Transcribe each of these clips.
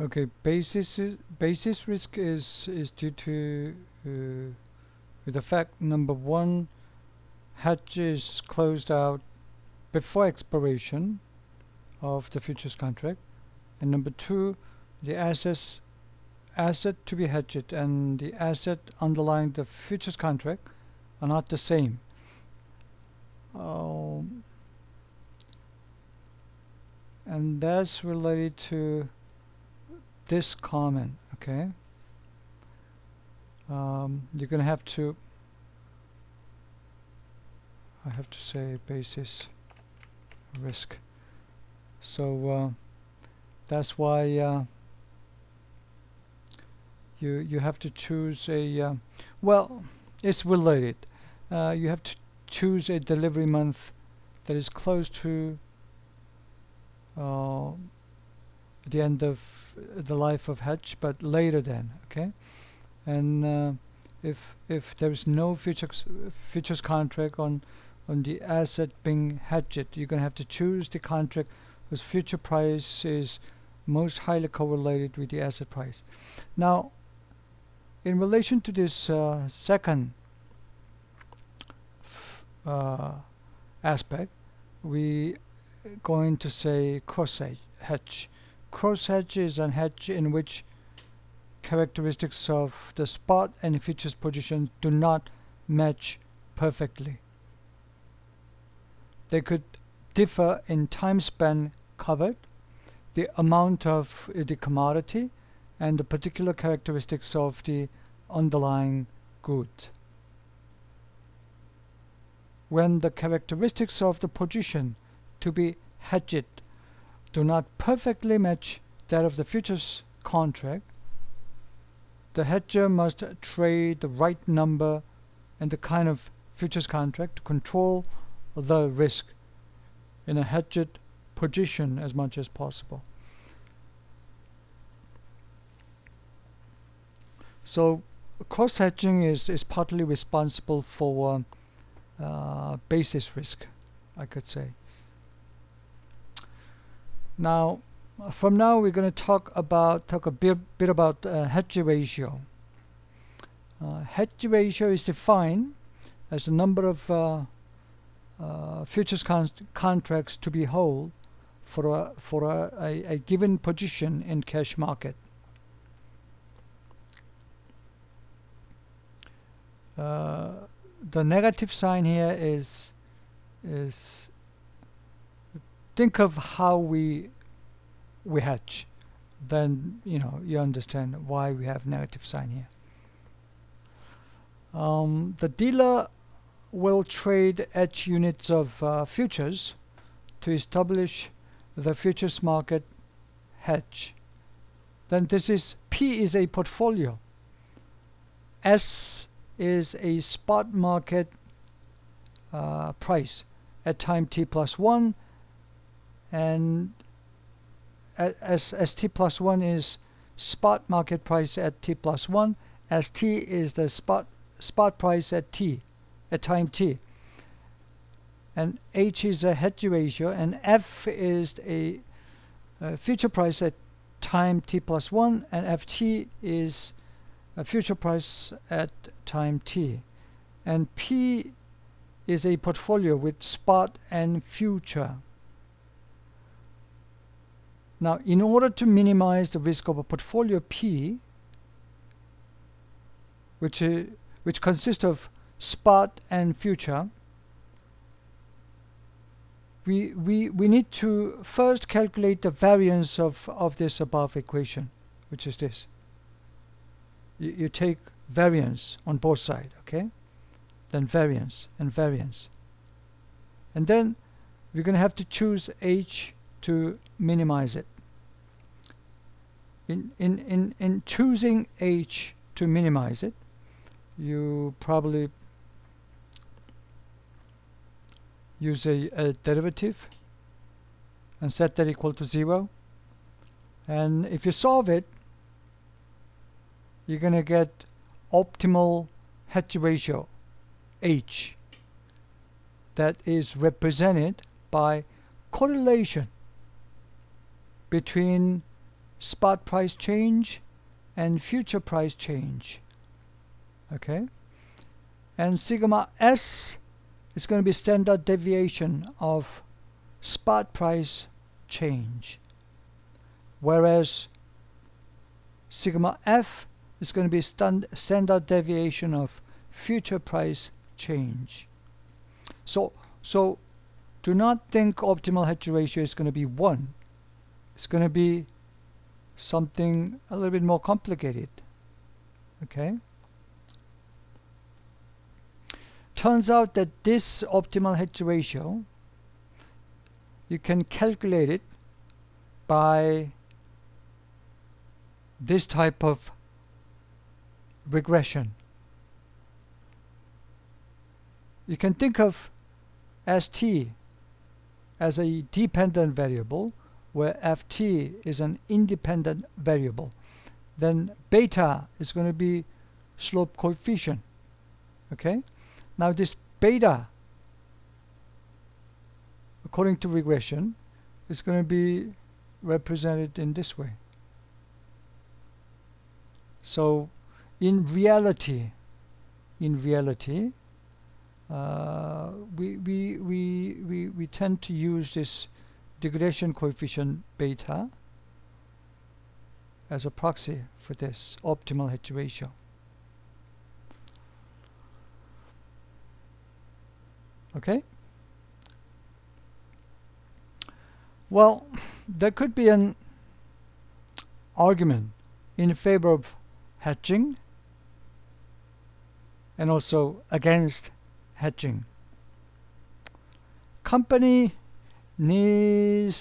Okay, basis risk is due to the fact number one, hedge is closed out before expiration of the futures contract, and number two, the asset to be hedged and the asset underlying the futures contract are not the same. And that's related to this comment. Okay, you're gonna have to, I have to say basis risk. So that's why you have to choose a well, it's related. You have to choose a delivery month that is close to the end of the life of hedge, but later than. Okay, and if there is no futures contract on the asset being hedged, you're gonna have to choose the contract whose future price is most highly correlated with the asset price. Now, in relation to this second aspect, we going to say cross hedge. Cross hedge is a hedge in which characteristics of the spot and futures positions do not match perfectly. They could differ in time span covered, the amount of the commodity, and the particular characteristics of the underlying good. When the characteristics of the position to be hedged do not perfectly match that of the futures contract, the hedger must trade the right number and the kind of futures contract to control the risk in a hedged position as much as possible. So cross-hedging is partly responsible for basis risk, I could say. Now, from now we're going to talk a bit about hedge ratio. Hedge ratio is defined as the number of futures contracts to be held for a given position in cash market. The negative sign here is think of how we hedge. Then you understand why we have negative sign here. The dealer will trade H units of futures to establish the futures market hedge. Then P is a portfolio. S is a spot market price at time t plus 1, and as t plus 1 is spot market price at t plus 1, as t is the spot price at time t, and H is a hedge ratio, and F is a future price at time t plus 1, and Ft is a future price at time t, and P is a portfolio with spot and future. Now, in order to minimize the risk of a portfolio P, which consists of spot and future, we need to first calculate the variance of this above equation, which is this. You take variance on both sides, okay? Then variance and variance. And then we're going to have to choose H to minimize it. In choosing H to minimize it, you probably use a derivative and set that equal to 0. And if you solve it, you're going to get optimal hedge ratio, H, that is represented by correlation between spot price change and future price change. Okay, and sigma s is going to be standard deviation of spot price change, whereas sigma f is going to be standard deviation of future price change. So do not think optimal hedge ratio is going to be 1. It's going to be something a little bit more complicated. Okay. Turns out that this optimal hedge ratio, you can calculate it by this type of regression. You can think of ST as a dependent variable, where FT is an independent variable. Then beta is going to be slope coefficient. Okay? Now this beta, according to regression, is going to be represented in this way. So in reality, we tend to use this degradation coefficient beta as a proxy for this optimal hedge ratio. Okay? Well, there could be an argument in favor of hedging and also against hedging. Company need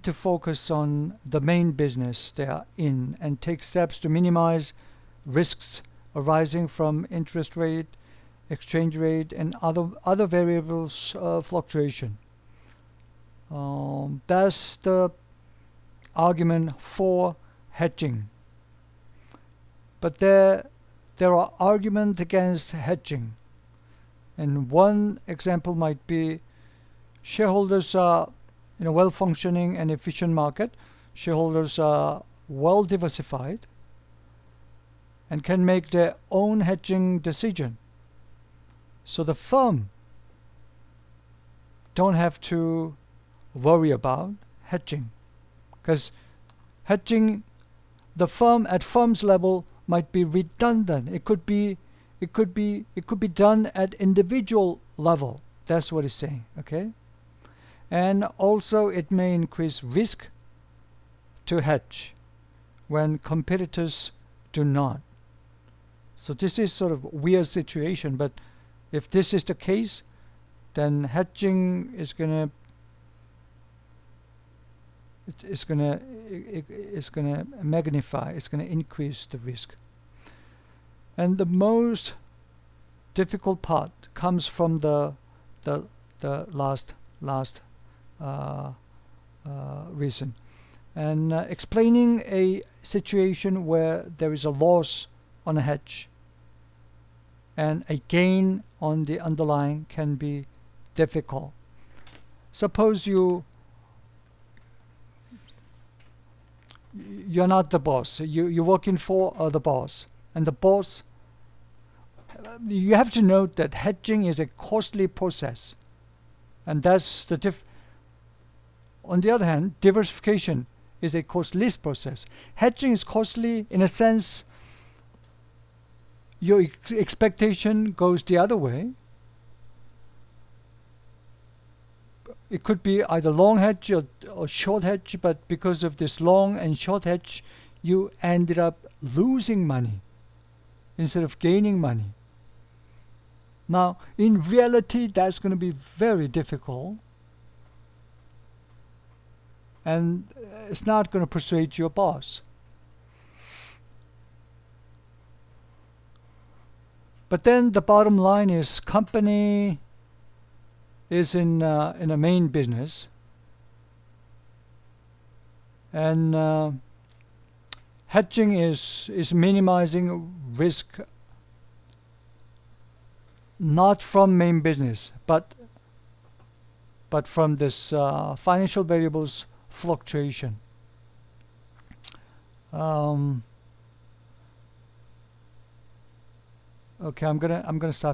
to focus on the main business they are in and take steps to minimize risks arising from interest rate, exchange rate, and other variables fluctuation. That's the argument for hedging. But there are arguments against hedging. And one example might be shareholders are in a well-functioning and efficient market. Shareholders are well diversified and can make their own hedging decision. So the firm don't have to worry about hedging, because hedging the firm at firm's level might be redundant. It could be done at individual level. That's what it's saying. Okay, and also it may increase risk to hedge when competitors do not. So this is sort of a weird situation, but if this is the case, then hedging is gonna magnify, it's gonna increase the risk. And the most difficult part comes from the last reason, and explaining a situation where there is a loss on a hedge and a gain on the underlying can be difficult. Suppose you're not the boss. You're working for the boss, and the boss. You have to note that hedging is a costly process, and that's the on the other hand, diversification is a costless process. Hedging is costly in a sense. Your expectation goes the other way. It could be either long hedge or short hedge, but because of this long and short hedge, you ended up losing money instead of gaining money. Now, in reality, that's going to be very difficult, and it's not going to persuade your boss. But then the bottom line is, company is in a main business, and hedging is minimizing risk, not from main business, but from this financial variables fluctuation. Okay, I'm gonna stop